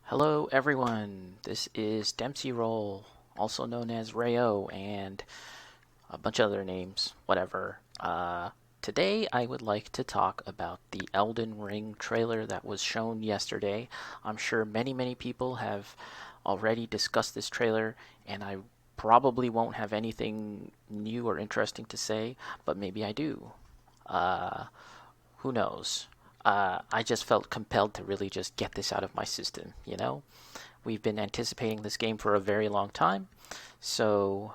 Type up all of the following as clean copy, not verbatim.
Hello, everyone. This is Dempsey Roll, also known as Rayo, and a bunch of other names, whatever. Today, I would like to talk about the Elden Ring trailer that was shown yesterday. I'm sure many people have already discussed this trailer, and I probably won't have anything new or interesting to say, but maybe I do. Uh, who knows? I just felt compelled to really just get this out of my system, you know? We've been anticipating this game for a very long time, so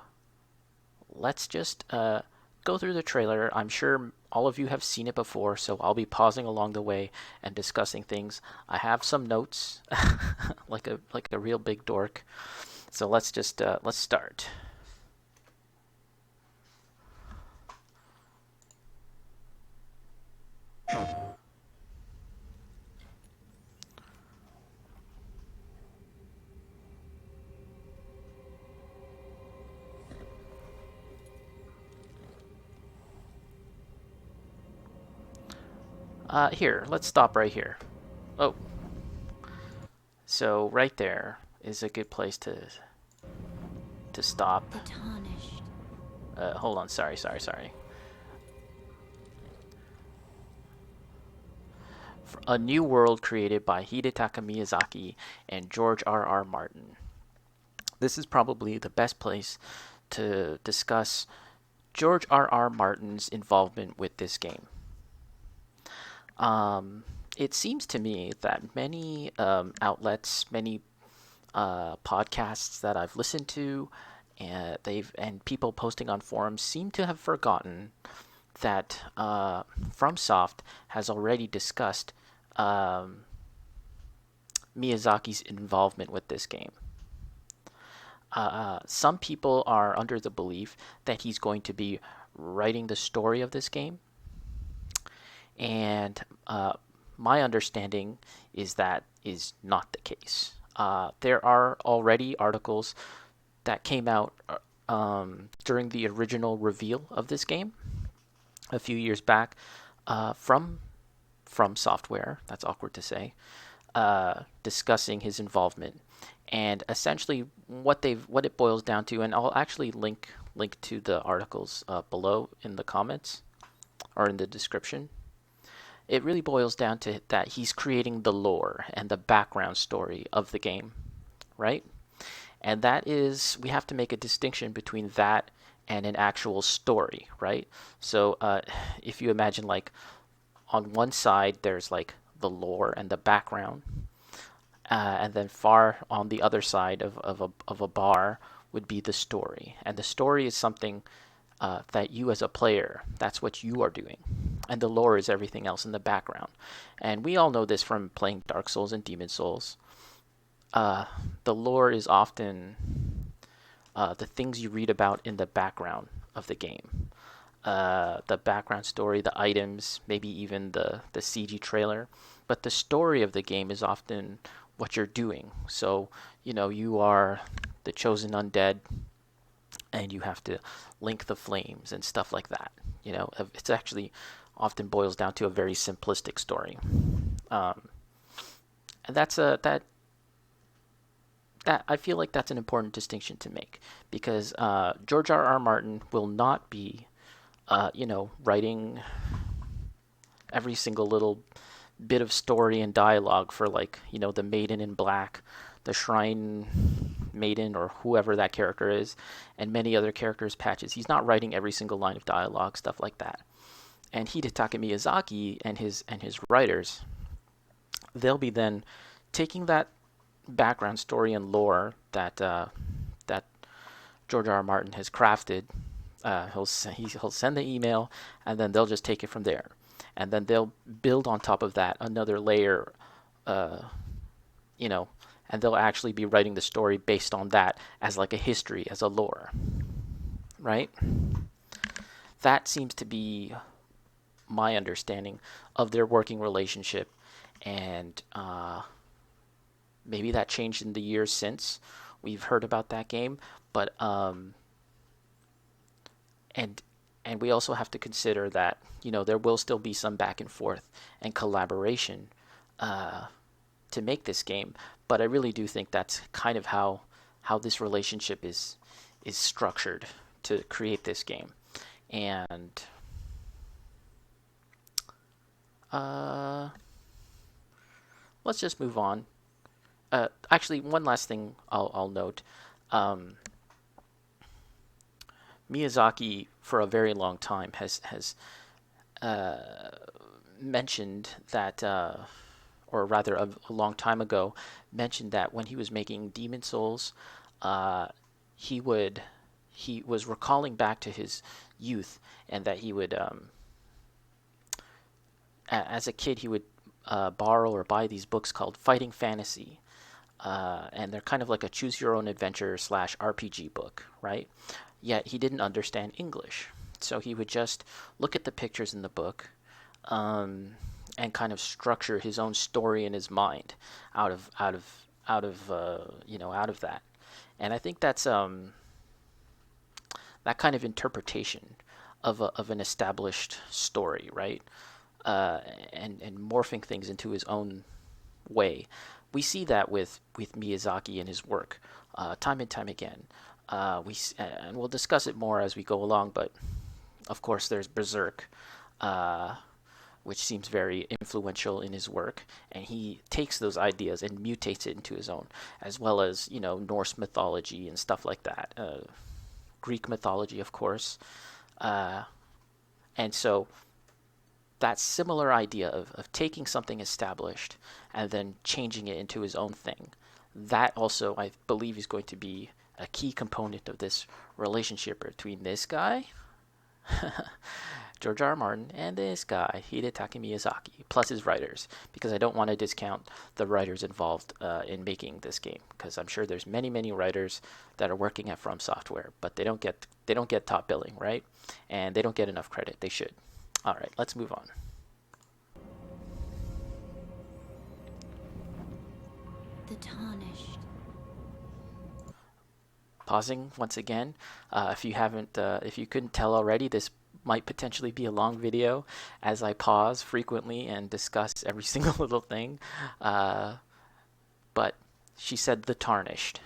let's just go through the trailer. I'm sure all of you have seen it before, so I'll be pausing along the way and discussing things. I have some notes, like a real big dork. So let's start. Here, let's stop right here. Oh, so right there is a good place to stop. The tarnished. Hold on, sorry. A new world created by Hidetaka Miyazaki and George R.R. Martin. This is probably the best place to discuss George R.R. Martin's involvement with this game. It seems to me that many outlets, many podcasts that I've listened to, and people posting on forums seem to have forgotten that FromSoft has already discussed um, Miyazaki's involvement with this game. Some people are under the belief that he's going to be writing the story of this game, and my understanding is that is not the case. There are already articles that came out during the original reveal of this game a few years back from software. That's awkward to say. Discussing his involvement, and essentially what it boils down to, and I'll actually link to the articles below in the comments or in the description. It really boils down to that he's creating the lore and the background story of the game, right? And that is, we have to make a distinction between that and an actual story, right? So if you imagine, like, on one side there's like the lore and the background, and then far on the other side of a bar would be the story. And the story is something that you as a player, that's what you are doing. And the lore is everything else in the background. And we all know this from playing Dark Souls and Demon Souls. Uh, the lore is often the things you read about in the background of the game. The background story, the items, maybe even the CG trailer. But the story of the game is often what you're doing. So, you are the chosen undead, and you have to link the flames and stuff like that. It's actually often boils down to a very simplistic story. Um, and that I feel like that's an important distinction to make, because George R.R. Martin will not be writing every single little bit of story and dialogue for, like, the Maiden in Black, the Shrine Maiden, or whoever that character is, and many other characters' patches. He's not writing every single line of dialogue, stuff like that. And Hidetaka Miyazaki and his writers, they'll be then taking that background story and lore that George R. R. Martin has crafted. He'll send the email, and then they'll just take it from there, and then they'll build on top of that another layer, uh, you know, and they'll actually be writing the story based on that as like a history, as a lore, right? That seems to be my understanding of their working relationship, and maybe that changed in the years since we've heard about that game, but and and we also have to consider that there will still be some back and forth and collaboration uh, to make this game, but I really do think that's kind of how this relationship is structured to create this game. And uh, let's just move on. Actually, one last thing I'll note. Um, Miyazaki, for a very long time, has uh, mentioned that, or rather, a long time ago, mentioned that when he was making Demon Souls, uh, he would he was recalling back to his youth, and that he would, as a kid, he would borrow or buy these books called Fighting Fantasy, and they're kind of like a choose your own adventure slash RPG book, right? Yet he didn't understand English, so he would just look at the pictures in the book, um, and kind of structure his own story in his mind out of that. And I think that's that kind of interpretation of an established story, right? Uh, and morphing things into his own way. We see that with Miyazaki and his work, time and time again. And we'll discuss it more as we go along. But of course, there's Berserk, uh, which seems very influential in his work, and he takes those ideas and mutates it into his own, as well as Norse mythology and stuff like that. Greek mythology, of course, uh, and so that similar idea of taking something established and then changing it into his own thing. That also, I believe, is going to be a key component of this relationship between this guy, George R.R. Martin, and this guy, Hidetaka Miyazaki, plus his writers, because I don't want to discount the writers involved in making this game, because I'm sure there's many, many writers that are working at From Software, but they don't get top billing, right? And they don't get enough credit. They should. All right, let's move on. The tarnished. Pausing once again. If you couldn't tell already, this might potentially be a long video as I pause frequently and discuss every single little thing. Uh, but she said the tarnished.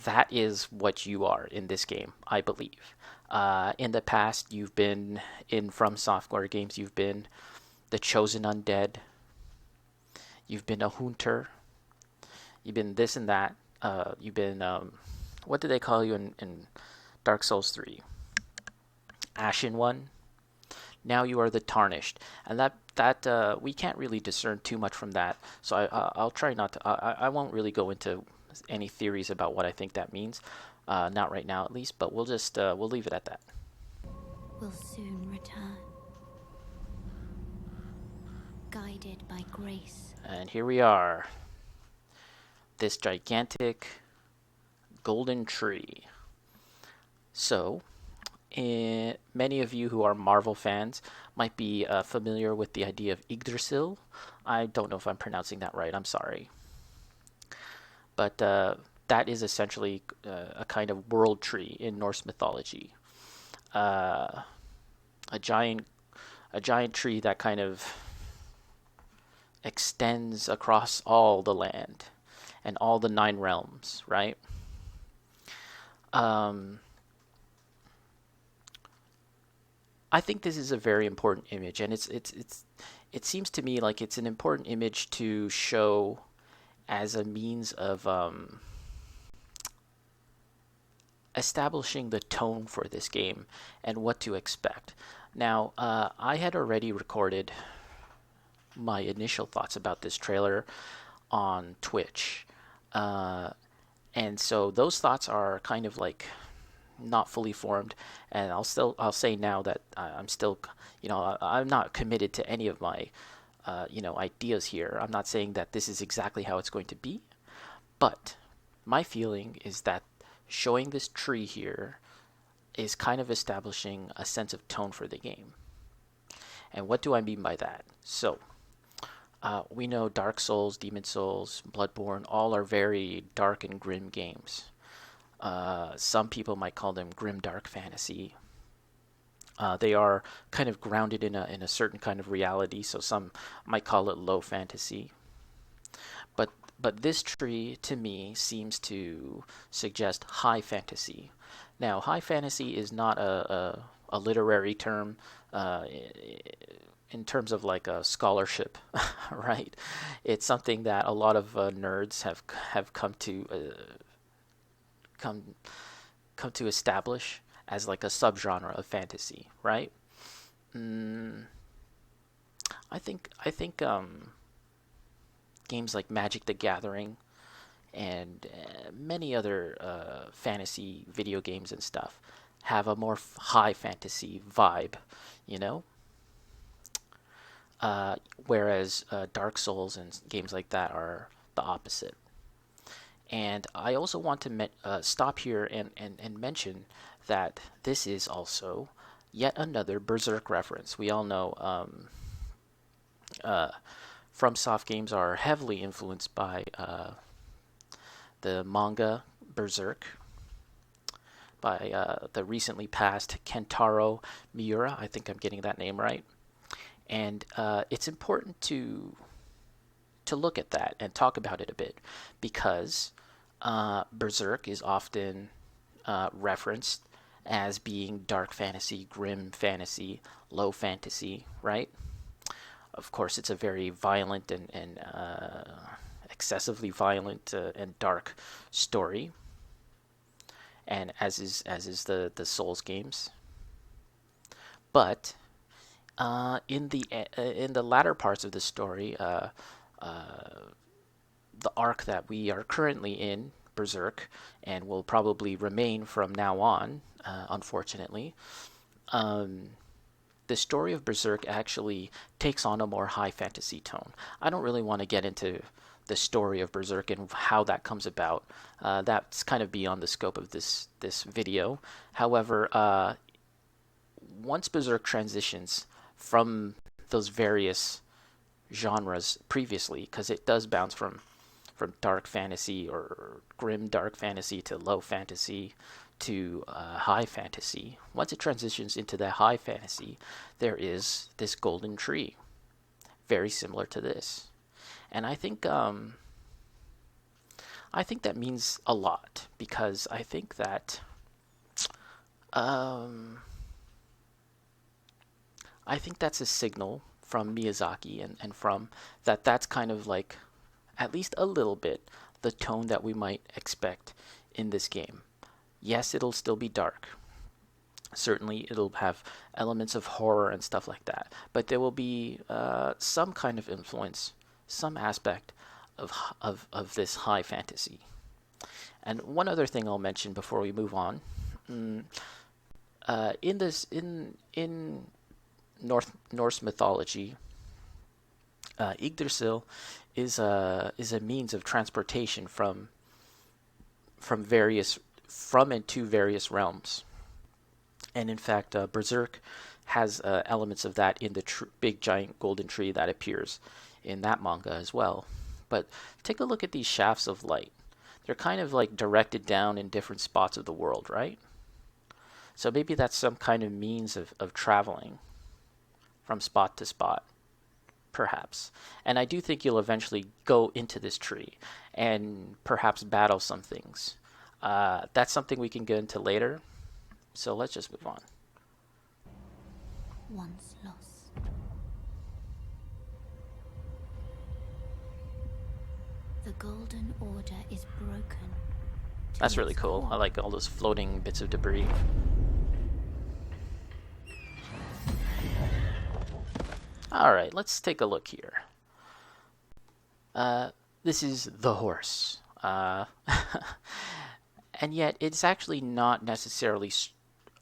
That is what you are in this game, I believe. In the past, you've been in From Software games. You've been the chosen undead. You've been a hunter. You've been this and that. You've been what do they call you in Dark Souls 3? Ashen One. Now you are the Tarnished, and that we can't really discern too much from that. So I'll try not to. I won't really go into any theories about what I think that means. Not right now, at least. But we'll leave it at that. Will soon return, guided by grace. And here we are. This gigantic golden tree. So, many of you who are Marvel fans might be familiar with the idea of Yggdrasil. I don't know if I'm pronouncing that right. I'm sorry. But that is essentially a kind of world tree in Norse mythology. Uh, a giant, a giant tree that kind of extends across all the land and all the nine realms, right? Um, I think this is a very important image, and it seems to me like it's an important image to show as a means of establishing the tone for this game and what to expect. Now, I had already recorded my initial thoughts about this trailer on Twitch, uh, and so those thoughts are kind of like not fully formed, and I'll say now that I'm still, I'm not committed to any of my ideas here. I'm not saying that this is exactly how it's going to be, but my feeling is that showing this tree here is kind of establishing a sense of tone for the game. And what do I mean by that? So, we know Dark Souls, Demon Souls, Bloodborne, all are very dark and grim games. Some people might call them grim dark fantasy. They are kind of grounded in a certain kind of reality, so some might call it low fantasy. But but this tree to me seems to suggest high fantasy. Now, high fantasy is not a literary term in terms of like a scholarship, right? It's something that a lot of nerds have come come to establish as like a subgenre of fantasy, right? Mm, I think games like Magic the Gathering and many other fantasy video games and stuff have a more high fantasy vibe, you know. Uh, Whereas Dark Souls and games like that are the opposite. And I also want to stop here and mention that this is also yet another Berserk reference. We all know uh, FromSoft games are heavily influenced by the manga Berserk by the recently passed Kentaro Miura. I think I'm getting that name right. And it's important to look at that and talk about it a bit because Berserk is often referenced as being dark fantasy, grim fantasy, low fantasy, right? Of course, it's a very violent and excessively violent and dark story, and as is the Souls games. But in the latter parts of the story, the arc that we are currently in, Berserk, and will probably remain from now on, unfortunately, um, the story of Berserk actually takes on a more high fantasy tone. I don't really want to get into the story of Berserk and how that comes about. That's kind of beyond the scope of this video. However, once Berserk transitions from those various genres previously, because it does bounce from dark fantasy or grim dark fantasy to low fantasy to high fantasy. Once it transitions into the high fantasy, there is this golden tree, very similar to this, and I think that means a lot because I think that um, I think that's a signal from Miyazaki and from that's kind of like at least a little bit the tone that we might expect in this game. Yes, it'll still be dark. Certainly, it'll have elements of horror and stuff like that, but there will be some kind of influence, some aspect of this high fantasy. And one other thing I'll mention before we move on, mm, in this in Norse mythology, Yggdrasil is a means of transportation from and to various realms. And in fact, Berserk has elements of that in the big giant golden tree that appears in that manga as well. But take a look at these shafts of light. They're kind of like directed down in different spots of the world, right? So maybe that's some kind of means of traveling from spot to spot, perhaps. And I do think you'll eventually go into this tree and perhaps battle some things. That's something we can get into later. So let's just move on. Once lost. The Golden Order is broken. That's really cool. I like all those floating bits of debris. All right, let's take a look here. This is the horse. And yet, it's actually not necessarily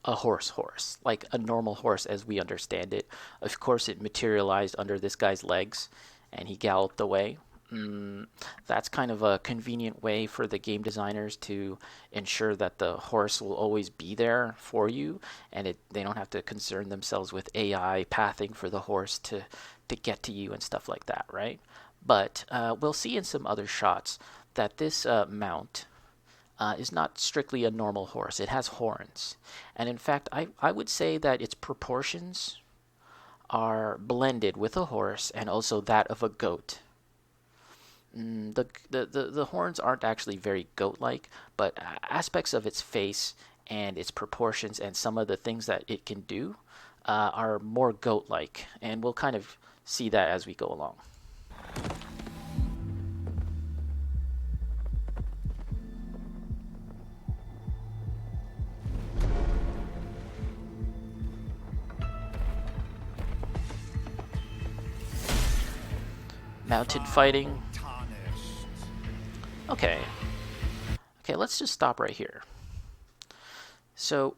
a horse, like a normal horse as we understand it. Of course, it materialized under this guy's legs, and he galloped away. Mm, that's kind of a convenient way for the game designers to ensure that the horse will always be there for you, and they don't have to concern themselves with AI pathing for the horse to get to you and stuff like that, right? But we'll see in some other shots that this mount is not strictly a normal horse. It has horns. And in fact, I would say that its proportions are blended with a horse and also that of a goat. The horns aren't actually very goat-like, but aspects of its face and its proportions and some of the things that it can do are more goat-like, and we'll kind of see that as we go along. Mounted fighting. Tarnished. Okay. Okay, let's just stop right here. So,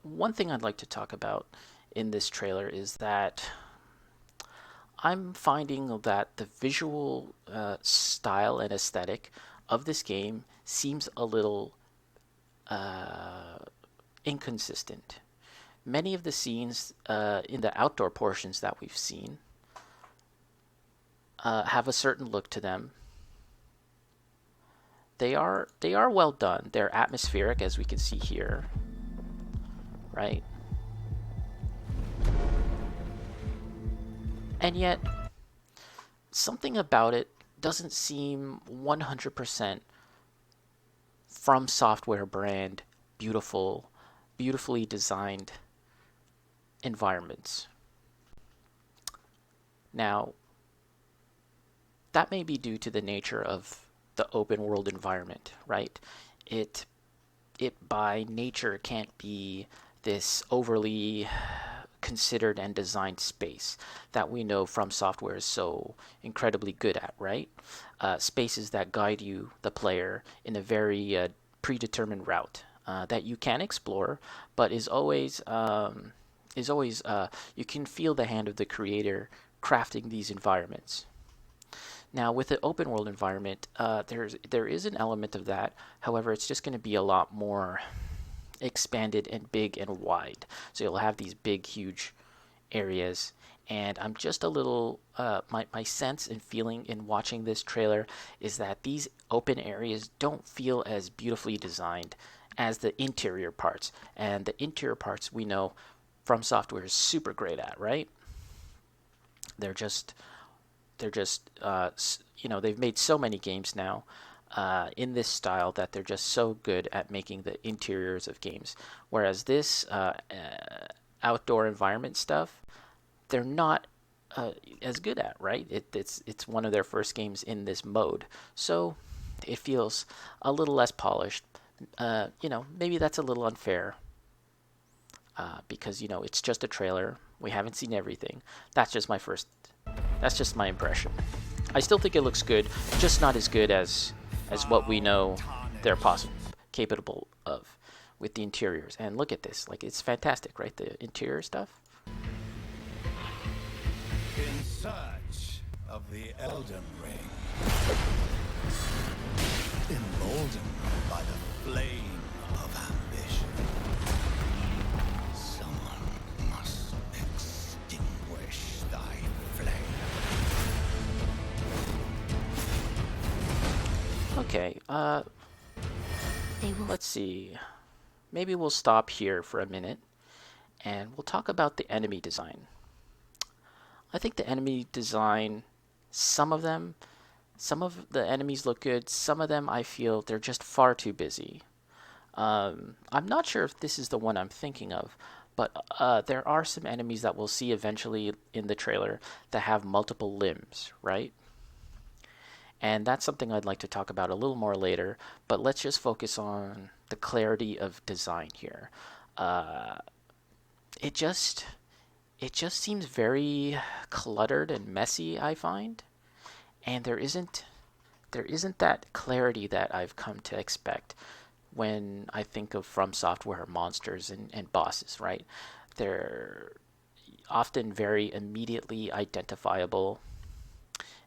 one thing I'd like to talk about in this trailer is that I'm finding that the visual style and aesthetic of this game seems a little inconsistent. Many of the scenes in the outdoor portions that we've seen have a certain look to them. They are well done. They're atmospheric, as we can see here, right? And yet, something about it doesn't seem 100% From Software brand beautifully designed environments. Now, that may be due to the nature of the open world environment, right? It it by nature can't be this overly considered and designed space that we know From Software is so incredibly good at, right? Spaces that guide you, the player, in a very predetermined route that you can explore, but is always you can feel the hand of the creator crafting these environments. Now, with the open world environment, there is an element of that. However, it's just going to be a lot more expanded and big and wide. So you'll have these big, huge areas. And I'm just a little, my sense and feeling in watching this trailer is that these open areas don't feel as beautifully designed as the interior parts. And the interior parts we know From Software is super great at, right? They're just they've made so many games now in this style that they're just so good at making the interiors of games. Whereas this outdoor environment stuff, they're not as good at, right? It's one of their first games in this mode, so it feels a little less polished. Maybe that's a little unfair because it's just a trailer. We haven't seen everything. That's just my first. That's just my impression. I still think it looks good, just not as good as what we know they're capable of with the interiors. And look at this, like it's fantastic, right? The interior stuff. In search of the Elden Ring. Emboldened by the flame of ambition. Someone must extinguish thy flame. Okay, They will let's see. Maybe we'll stop here for a minute and we'll talk about the enemy design. I think the enemy design, some of the enemies look good. Some of them I feel they're just far too busy. I'm not sure if this is the one I'm thinking of, but there are some enemies that we'll see eventually in the trailer that have multiple limbs, right? And that's something I'd like to talk about a little more later, but let's just focus on the clarity of design here. Uh, it just it just seems very cluttered and messy, I find, and there isn't that clarity that I've come to expect when I think of From Software monsters and bosses, right? They're often very immediately identifiable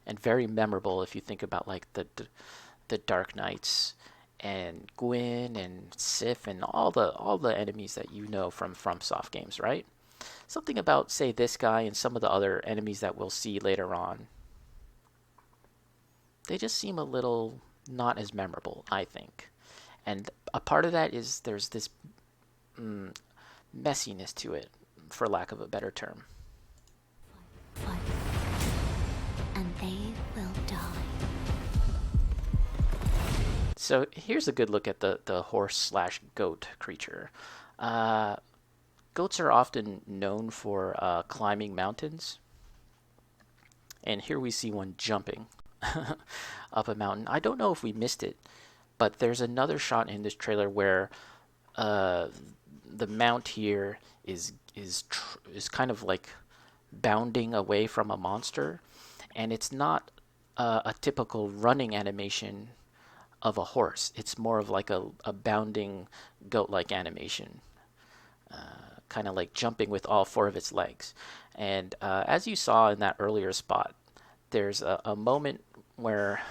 and very memorable if you think about like the Dark Knights and Gwyn and Sif and all the enemies that you know from FromSoft games, right? Something about say this guy and some of the other enemies that we'll see later on. They just seem a little not as memorable, I think. And a part of that is there's this mm, messiness to it, for lack of a better term. Fight. And they will die. So here's a good look at the horse slash goat creature. Uh, Goats are often known for climbing mountains, and here we see one jumping up a mountain. I don't know if we missed it, but there's another shot in this trailer where uh, the mount here is kind of like bounding away from a monster, and it's not a typical running animation of a horse. It's more of like a bounding goat-like animation, kind of like jumping with all four of its legs. And as you saw in that earlier spot, there's a moment where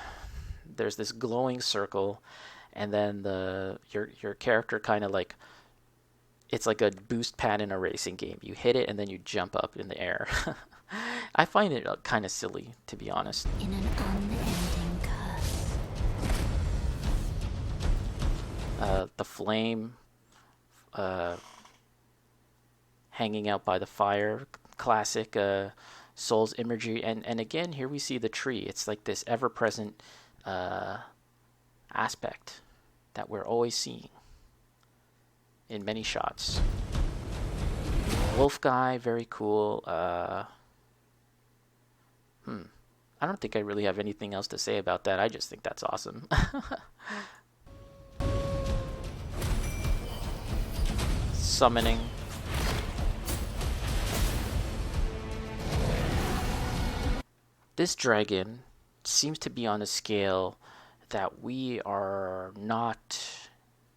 there's this glowing circle, and then your character kind of like, it's like a boost pad in a racing game. You hit it and then you jump up in the air. I find it kind of silly, to be honest. In an unending curse. The flame hanging out by the fire, classic Souls imagery. And again, here we see the tree. It's like this ever-present aspect that we're always seeing in many shots. Wolf guy, very cool. I don't think I really have anything else to say about that. I just think that's awesome. Summoning. This dragon seems to be on a scale that we are not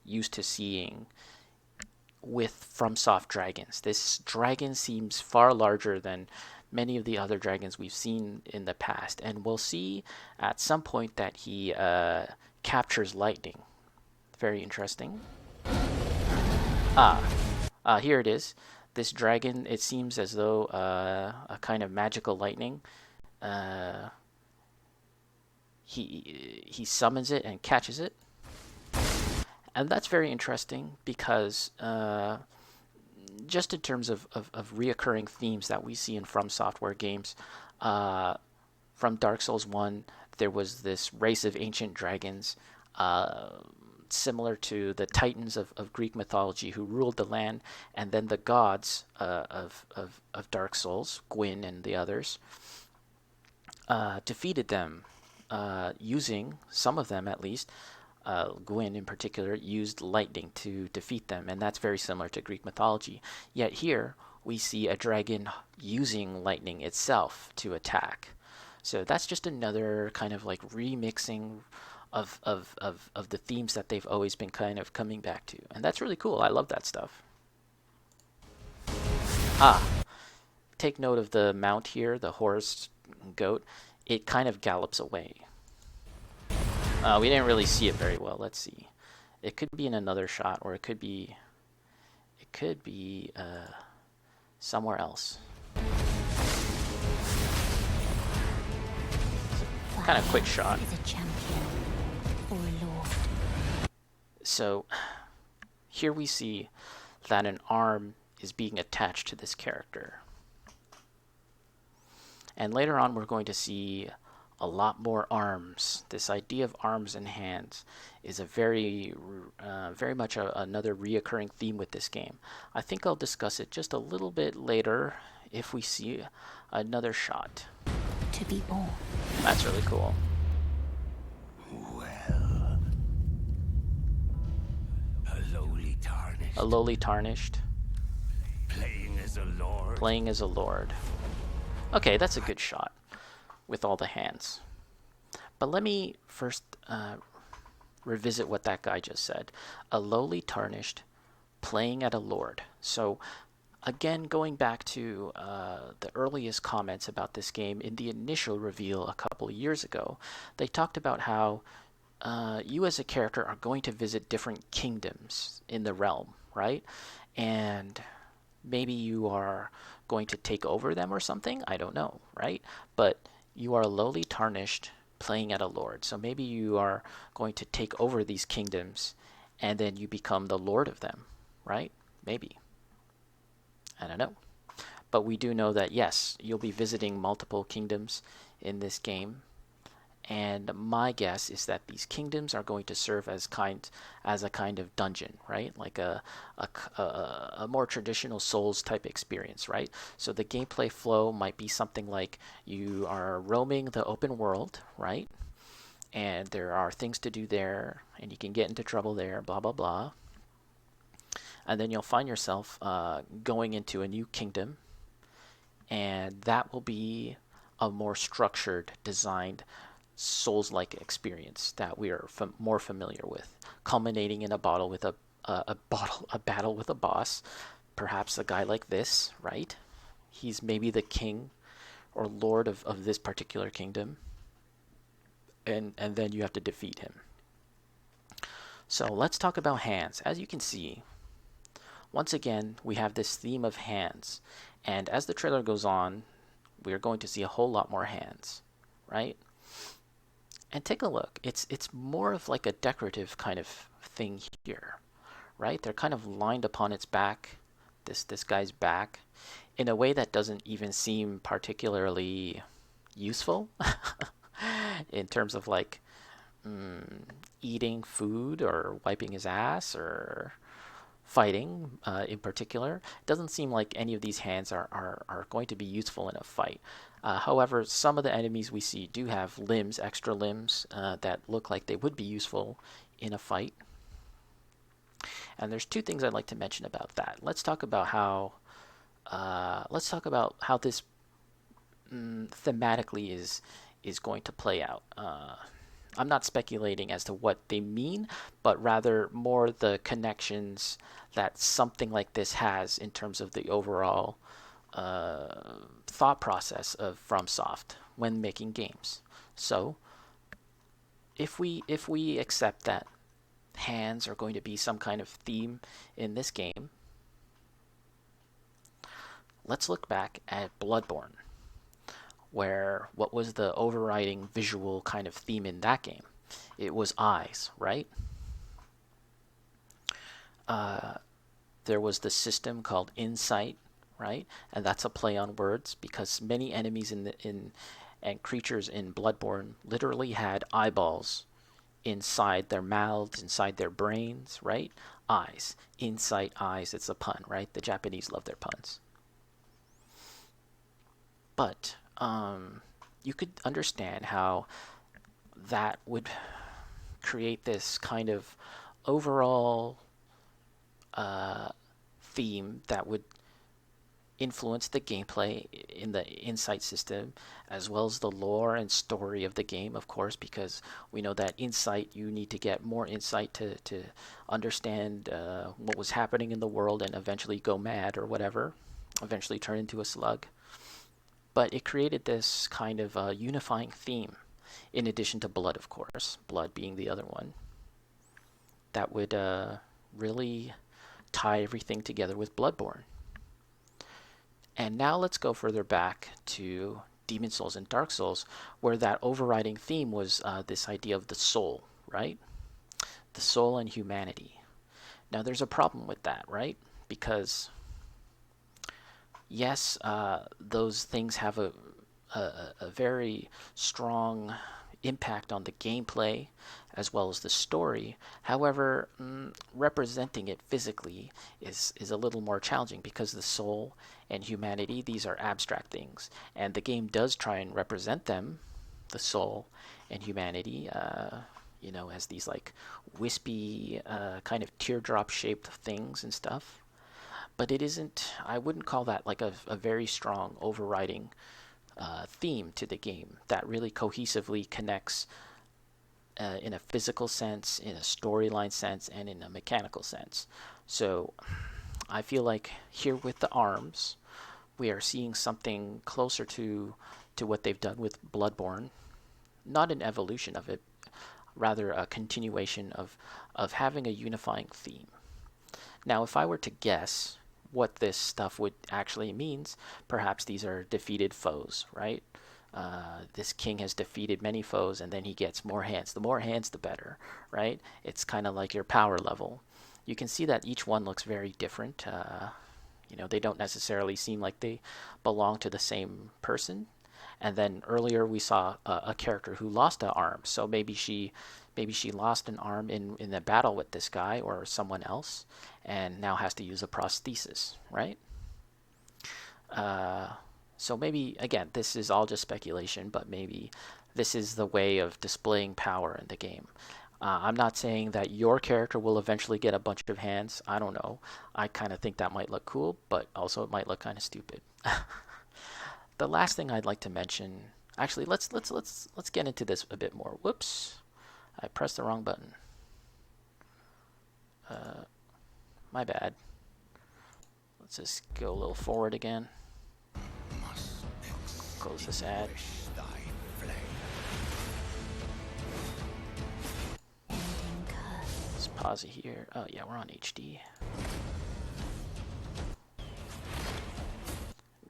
used to seeing with FromSoft dragons. This dragon seems far larger than many of the other dragons we've seen in the past, and we'll see at some point that he captures lightning. Very interesting. Here it is. This dragon, it seems as though a kind of magical lightning. He summons it and catches it. And that's very interesting because just in terms of reoccurring themes that we see in From Software games, from Dark Souls 1, there was this race of ancient dragons, similar to the Titans of Greek mythology who ruled the land, and then the gods of Dark Souls, Gwyn and the others, defeated them using, some of them at least, Gwyn in particular, used lightning to defeat them, and that's very similar to Greek mythology. Yet here, we see a dragon using lightning itself to attack. So that's just another kind of like remixing of the themes that they've always been kind of coming back to. And that's really cool. I love that stuff. Take note of the mount here, the horse goat. It kind of gallops away. We didn't really see it very well. Let's see. It could be in another shot, or it could be somewhere else. Kind of quick shot. Is a champion or a lord. So here we see that an arm is being attached to this character. And later on we're going to see a lot more arms. This idea of arms and hands is a very much another reoccurring theme with this game. I think I'll discuss it just a little bit later if we see another shot. To be born. That's really cool. Well, a lowly tarnished, Playing playing as a lord. Playing as a lord. Okay, that's a good shot with all the hands. But let me first revisit what that guy just said. A lowly tarnished, playing at a lord. So again, going back to the earliest comments about this game, in the initial reveal a couple of years ago, they talked about how you as a character are going to visit different kingdoms in the realm, right? And maybe you are going to take over them or something. I don't know, right? But you are lowly tarnished, playing at a lord. So maybe you are going to take over these kingdoms and then you become the lord of them, right? Maybe. I don't know. But we do know that, yes, you'll be visiting multiple kingdoms in this game. And my guess is that these kingdoms are going to serve as a kind of dungeon, right? Like a more traditional Souls type experience, right? So the gameplay flow might be something like you are roaming the open world, right? And there are things to do there, and you can get into trouble there, blah blah blah. And then you'll find yourself going into a new kingdom, and that will be a more structured, designed Souls-like experience that we are more familiar with, culminating in a battle with a battle with a boss, perhaps a guy like this, right? He's maybe the king or lord of this particular kingdom, and then you have to defeat him. So let's talk about hands. As you can see, once again, we have this theme of hands, and as the trailer goes on, we're going to see a whole lot more hands, right? And take a look. It's more of like a decorative kind of thing here, right? They're kind of lined upon its back, this guy's back, in a way that doesn't even seem particularly useful in terms of like mm, eating food or wiping his ass or fighting in particular. It doesn't seem like any of these hands are going to be useful in a fight. However, some of the enemies we see do have limbs, extra limbs, that look like they would be useful in a fight. And there's two things I'd like to mention about that. Let's talk about how this thematically is going to play out. I'm not speculating as to what they mean, but rather more the connections that something like this has in terms of the overall thought process of FromSoft when making games. So, if we accept that hands are going to be some kind of theme in this game, let's look back at Bloodborne, where what was the overriding visual kind of theme in that game? It was eyes, right? Uh, there was the system called Insight, right? And that's a play on words because many enemies in and creatures in Bloodborne literally had eyeballs inside their mouths, inside their brains, right? Eyes, insight, eyes. It's a pun, right? The Japanese love their puns. But you could understand how that would create this kind of overall theme that would influence the gameplay in the insight system, as well as the lore and story of the game, of course, because we know that insight, you need to get more insight to understand what was happening in the world and eventually go mad or whatever, eventually turn into a slug. But it created this kind of unifying theme, in addition to blood, of course, blood being the other one, that would really tie everything together with Bloodborne. And now let's go further back to Demon Souls and Dark Souls, where that overriding theme was this idea of the soul, right? The soul and humanity. Now there's a problem with that, right? Because yes, those things have a very strong impact on the gameplay as well as the story. However, representing it physically is a little more challenging because the soul and humanity, these are abstract things. And the game does try and represent them, the soul and humanity, as these like wispy, kind of teardrop shaped things and stuff. But it isn't, I wouldn't call that like a very strong overriding theme to the game that really cohesively connects in a physical sense, in a storyline sense, and in a mechanical sense. So I feel like here with the arms, we are seeing something closer to what they've done with Bloodborne. Not an evolution of it, rather a continuation of having a unifying theme. Now, if I were to guess what this stuff would actually means, perhaps these are defeated foes, right? this king has defeated many foes, and then he gets more hands. The more hands, the better, right? It's kind of like your power level. You can see that each one looks very different. They don't necessarily seem like they belong to the same person. And then earlier we saw a character who lost an arm, so maybe she lost an arm in the battle with this guy or someone else, and now has to use a prosthesis, right? Uh, so maybe, again, this is all just speculation, but maybe this is the way of displaying power in the game. I'm not saying that your character will eventually get a bunch of hands. I don't know. I kind of think that might look cool, but also it might look kind of stupid. The last thing I'd like to mention, actually, let's get into this a bit more. Whoops, I pressed the wrong button. My bad. Let's just go a little forward again. Close this ad. Let's pause it here. Oh yeah, we're on HD.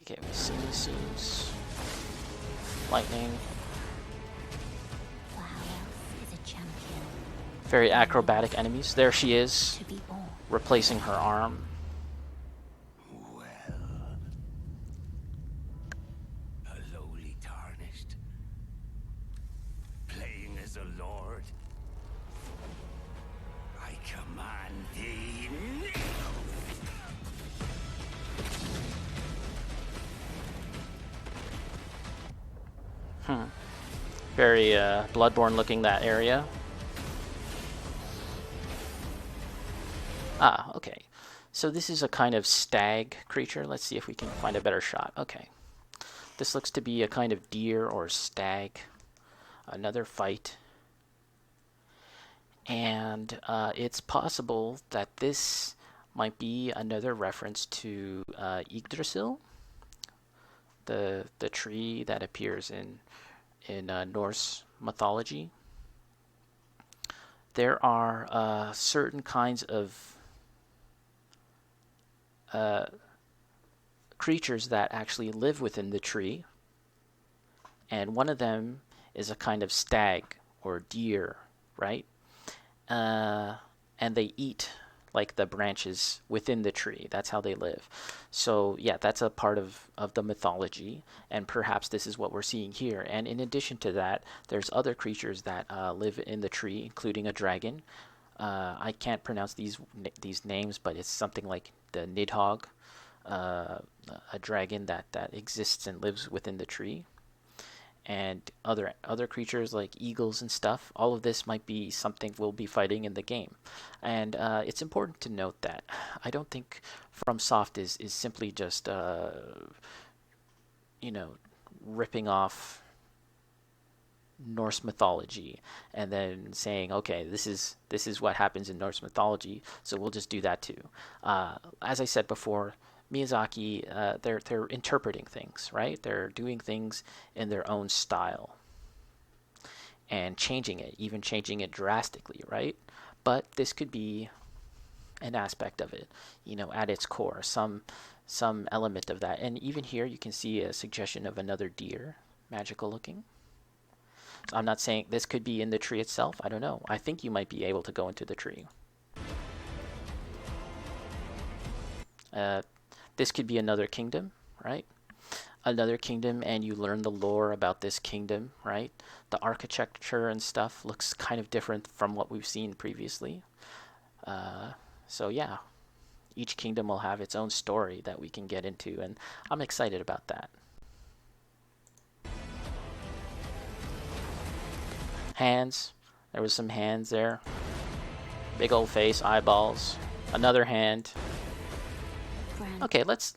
Okay, we see scenes. Lightning. For how else is a champion Very acrobatic enemies. There she is, to be born? replacing her arm. Well, a lowly tarnished, playing as a lord. I command thee now. Very Bloodborne looking, that area. Ah, okay. So this is a kind of stag creature. Let's see if we can find a better shot. Okay. This looks to be a kind of deer or stag. Another fight. And it's possible that this might be another reference to Yggdrasil, the tree that appears in Norse mythology. There are certain kinds of creatures that actually live within the tree, and one of them is a kind of stag or deer, right? And they eat like the branches within the tree. That's how they live. So yeah, that's a part of the mythology, and perhaps this is what we're seeing here. And in addition to that, there's other creatures that live in the tree, including a dragon. I can't pronounce these names, but it's something like the Nidhogg, a dragon that exists and lives within the tree, and other creatures like eagles and stuff. All of this might be something we'll be fighting in the game, and it's important to note that I don't think FromSoft is simply just ripping off Norse mythology and then saying, okay, this is what happens in Norse mythology, so we'll just do that too. As I said before, Miyazaki, they're interpreting things, right? They're doing things in their own style and changing it, even changing it drastically, right? But this could be an aspect of it, at its core, some element of that. And even here, you can see a suggestion of another deer, magical looking. So I'm not saying this could be in the tree itself. I don't know. I think you might be able to go into the tree. This could be another kingdom, right? Another kingdom, and you learn the lore about this kingdom, right? The architecture and stuff looks kind of different from what we've seen previously. So yeah, each kingdom will have its own story that we can get into, and I'm excited about that. Hands. There was some hands there. Big old face, eyeballs. Another hand. Okay, let's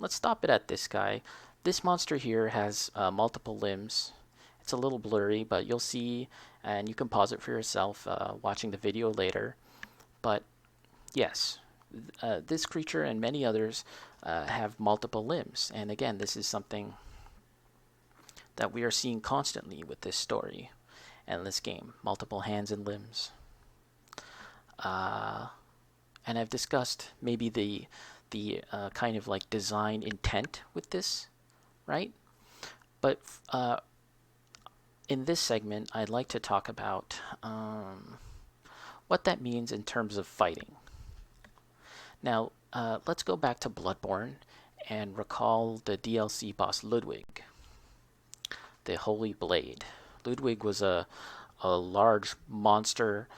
stop it at this guy. This monster here has multiple limbs. It's a little blurry, but you'll see, and you can pause it for yourself watching the video later. But yes, this creature and many others have multiple limbs. And again, this is something that we are seeing constantly with this story and this game. Multiple hands and limbs. And I've discussed maybe the kind of like design intent with this, right? But in this segment, I'd like to talk about what that means in terms of fighting. Now, let's go back to Bloodborne and recall the DLC boss Ludwig, the Holy Blade. Ludwig was a large monster,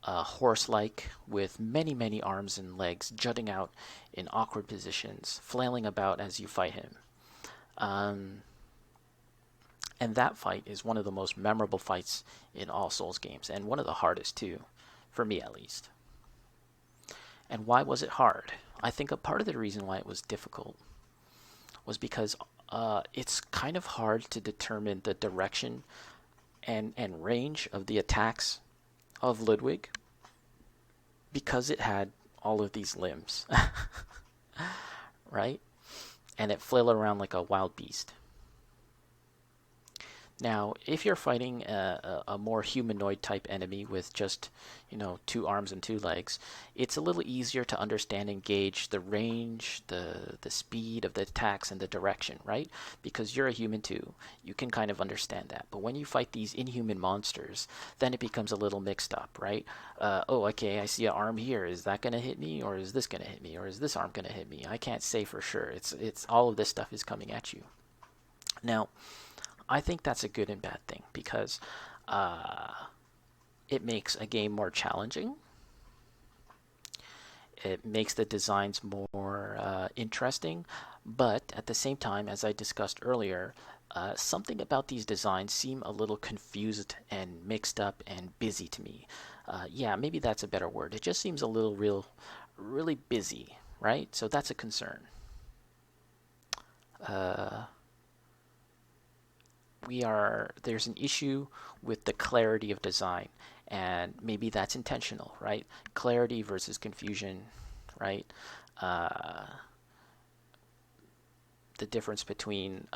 horse like, with many, many arms and legs jutting out in awkward positions, flailing about as you fight him. Um, and that fight is one of the most memorable fights in all Souls games, and one of the hardest too, for me at least. And why was it hard? I think a part of the reason why it was difficult was because it's kind of hard to determine the direction and range of the attacks of Ludwig because it had all of these limbs, right? And it flailed around like a wild beast. Now, if you're fighting a more humanoid type enemy with just, two arms and two legs, it's a little easier to understand and gauge the range, the speed of the attacks, and the direction, right? Because you're a human too. You can kind of understand that. But when you fight these inhuman monsters, then it becomes a little mixed up, right? Oh, okay, I see an arm here. Is that going to hit me? Or is this going to hit me? Or is this arm going to hit me? I can't say for sure. It's all of this stuff is coming at you. Now, I think that's a good and bad thing because it makes a game more challenging. It makes the designs more interesting, but at the same time, as I discussed earlier, something about these designs seem a little confused and mixed up and busy to me. Yeah, maybe that's a better word. It just seems a little really busy, right? So that's a concern. Uh, there's an issue with the clarity of design, and maybe that's intentional, right? Clarity versus confusion, right? uh, the difference between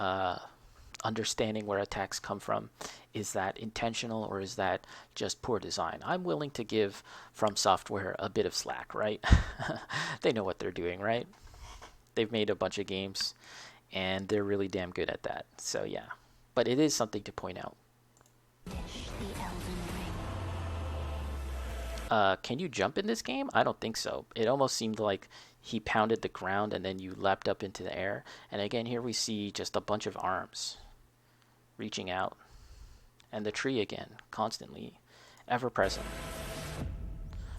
understanding where attacks come from, is that intentional or is that just poor design? I'm willing to give From Software a bit of slack, right? They know what they're doing, right? They've made a bunch of games and they're really damn good at that, so yeah. But it is something to point out. The Elden Ring. Can you jump in this game? I don't think so. It almost seemed like he pounded the ground and then you leapt up into the air. And again, here we see just a bunch of arms reaching out. And the tree again, constantly, ever present.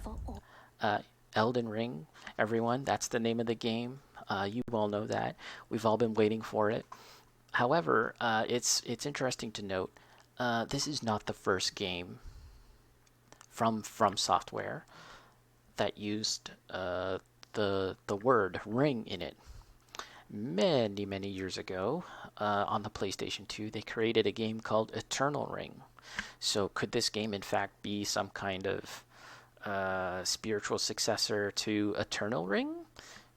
For all. Uh, Elden Ring, everyone, that's the name of the game. You all know that. We've all been waiting for it. However, it's interesting to note this is not the first game from Software that used the word ring in it. Many years ago, on the PlayStation 2, they created a game called Eternal Ring. So could this game in fact be some kind of spiritual successor to Eternal Ring?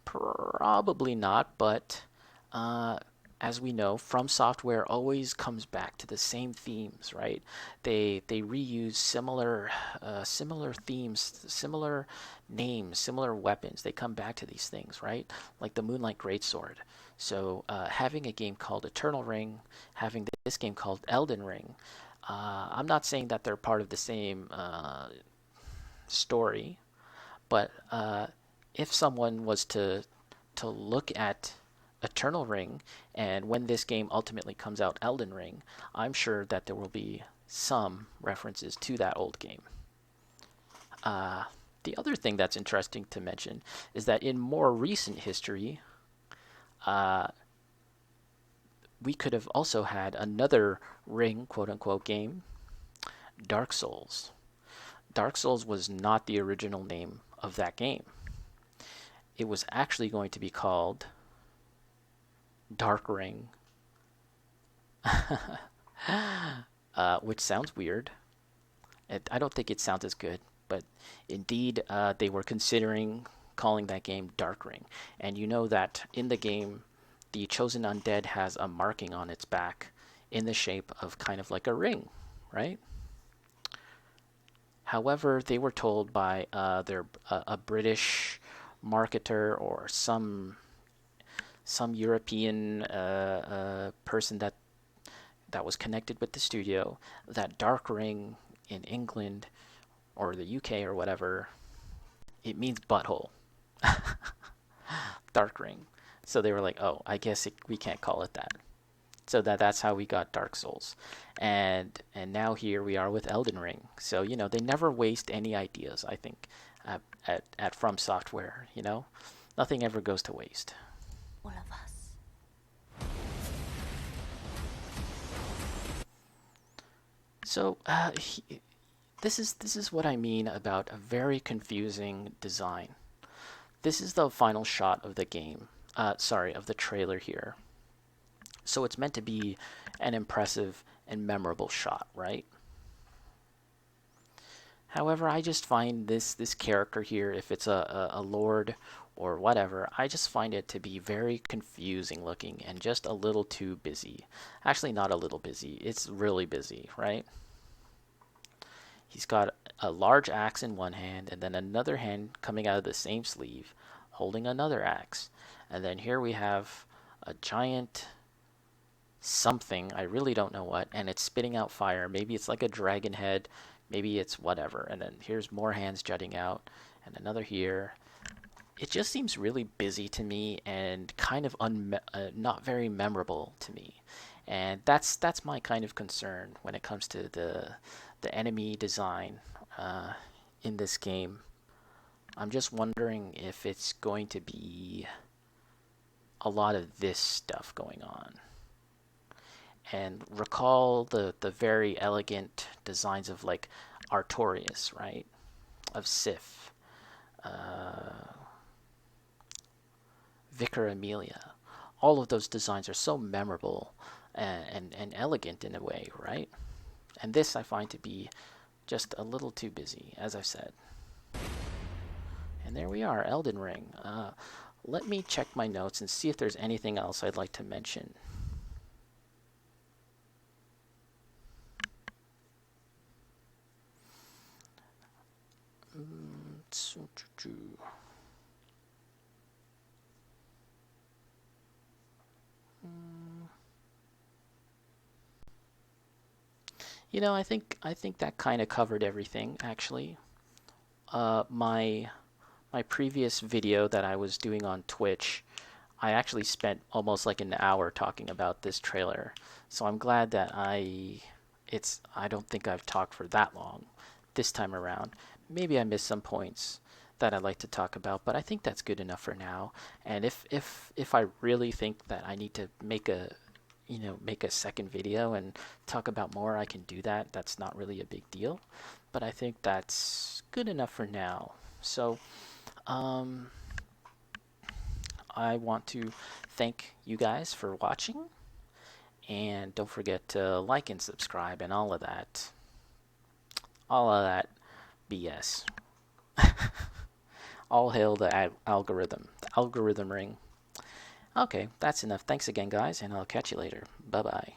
Probably not, but as we know, From Software always comes back to the same themes, right? They reuse similar themes, similar names, similar weapons. They come back to these things, right? Like the Moonlight Greatsword. So having a game called Eternal Ring, having this game called Elden Ring, I'm not saying that they're part of the same story, but if someone was to look at Eternal Ring, and when this game ultimately comes out, Elden Ring, I'm sure that there will be some references to that old game. The other thing that's interesting to mention is that in more recent history, uh, we could have also had another Ring, quote unquote, game, Dark Souls. Dark Souls was not the original name of that game. It was actually going to be called Dark Ring, which sounds weird. I don't think it sounds as good, but indeed, they were considering calling that game Dark Ring. And you know that in the game, the chosen undead has a marking on its back in the shape of kind of like a ring, right? However, they were told by a British marketer or some European person that that was connected with the studio. That dark ring in England or the UK or whatever, it means butthole. Dark ring. So they were like, oh, I guess we can't call it that. So that's how we got Dark Souls, and now here we are with Elden Ring. So they never waste any ideas. I think at From Software, nothing ever goes to waste. All of us. So this is what I mean about a very confusing design. This is the final shot of the game. Sorry, of the trailer here. So it's meant to be an impressive and memorable shot, right? However, I just find this character here, if it's a lord or whatever, I just find it to be very confusing looking and just a little too busy. Actually, not a little busy. It's really busy, right? He's got a large axe in one hand and then another hand coming out of the same sleeve holding another axe. And then here we have a giant something, I really don't know what, and it's spitting out fire. Maybe it's like a dragon head, maybe it's whatever. And then here's more hands jutting out, and another here. It just seems really busy to me and kind of not very memorable to me. And that's my kind of concern when it comes to the enemy design in this game. I'm just wondering if it's going to be a lot of this stuff going on. And recall the very elegant designs of like Artorias, right? Of Sif, Vicar Amelia. All of those designs are so memorable and elegant in a way, right? And this I find to be just a little too busy, as I've said. And there we are, Elden Ring. Let me check my notes and see if there's anything else I'd like to mention. I think that kind of covered everything actually. My previous video that I was doing on Twitch, I actually spent almost like an hour talking about this trailer. So I'm glad that I don't think I've talked for that long this time around. Maybe I missed some points that I'd like to talk about, but I think that's good enough for now. And if I really think that I need to make a second video and talk about more, I can do that. That's not really a big deal, but I think that's good enough for now. So I want to thank you guys for watching, and don't forget to like and subscribe and all of that BS. All hail the algorithm ring. Okay, that's enough. Thanks again, guys, and I'll catch you later. Bye bye.